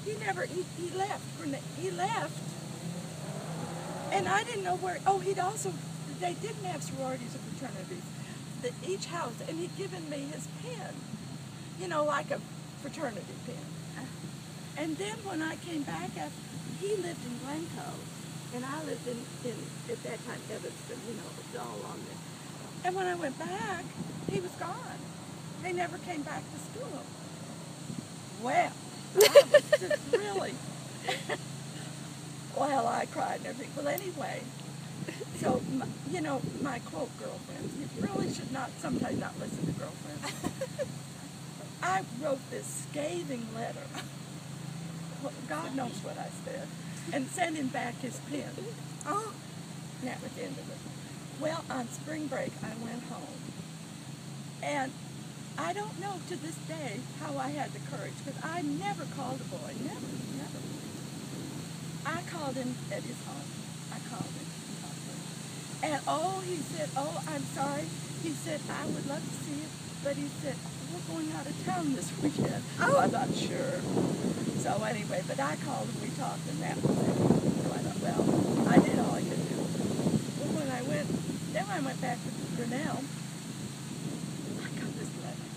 he never, he left. He left. And I didn't know where, oh, he'd also, they didn't have sororities or fraternities. Each house, and he'd given me his pen, you know, like a fraternity pen. And then when I came back, he lived in Glencoe, and I lived in at that time, Evanston, you know, it was all along there. And when I went back, he was gone. They never came back to school. Well, I was just really, well, I cried and everything. Well, anyway, so, you know, my quote girlfriends, you really should not, sometimes not listen to girlfriends. I wrote this scathing letter. Well, God knows what I said. And sent him back his pen. Oh, that was the end of it. Well, on spring break, I went home. And I don't know to this day how I had the courage, because I never called a boy. Never. I called him at his home. I called him. And oh, he said, oh, I'm sorry. He said, I would love to see you. But he said, we're going out of town this weekend. Oh, I'm not sure. So anyway, but I called and we talked, and that was it. So I thought, well, I did all I could do. Well, when I went back to Grinnell, I got this letter.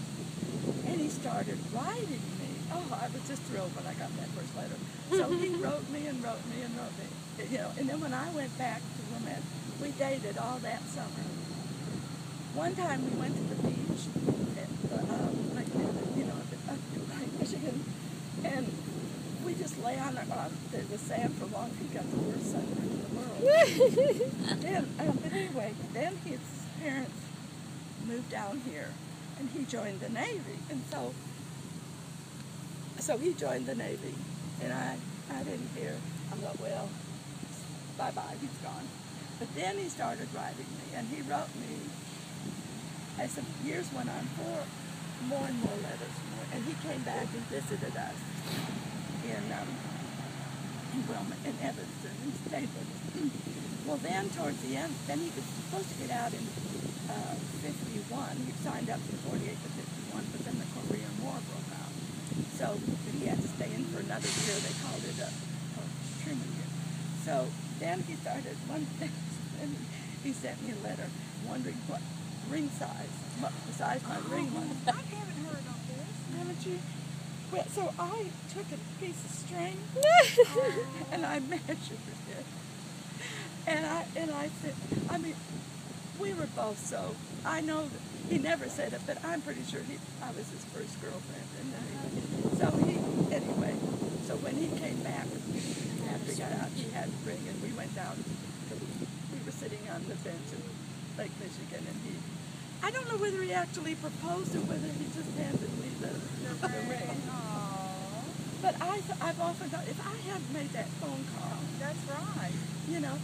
And he started writing me. Oh, I was just thrilled when I got that first letter. So he wrote me and wrote me and wrote me. You know, and then when I went back to Wilmette, we dated all that summer. One time we went to the beach, you know, up Michigan, and we just lay on the sand for long. He got the worst sunburn in the world. But anyway, then his parents moved down here, and he joined the Navy, and so he joined the Navy, and I didn't hear. I thought, well, bye-bye, he's gone. But then he started writing me, and he wrote me, as the years went on, more and more letters. And he came back and visited us in Wilmette, in Evanston, and stayed with us. Well, then towards the end, then he was supposed to get out in 51. He signed up from 48 to 51, but then the Korean War broke out. So he had to stay in for another year. They called it a Truman year. So then he started one thing, and he sent me a letter wondering what ring size, what size my ring was. I haven't heard of this. Haven't you? Well, so I took a piece of string and I measured it. And I said, I mean, we were both so, I know that he never said it, but I'm pretty sure I was his first girlfriend. And anyway, so when he came back, after he got out, he had a ring, and we went down we were sitting on the bench in Lake Michigan, and I don't know whether he actually proposed or whether he just handed me the ring. But I've often thought, if I hadn't made that phone call. That's right. You know.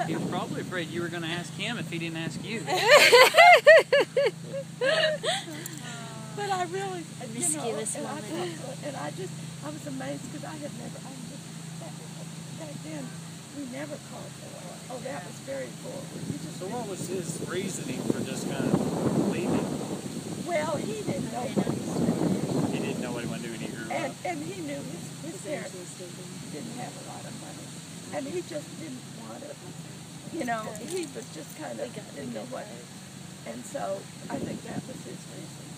He was probably afraid you were going to ask him if he didn't ask you. But I really, mischievous woman. And I was amazed because I had never, back then, we never called for it. Oh, that was very forward. So what was his reasoning for just kind of leaving? Well, he didn't know what he was doing. He didn't know what he wanted to do when he grew up. And he knew his parents didn't have a lot of money. And he just didn't want it. You know, he was just kind of didn't know what. And so I think that was his reason.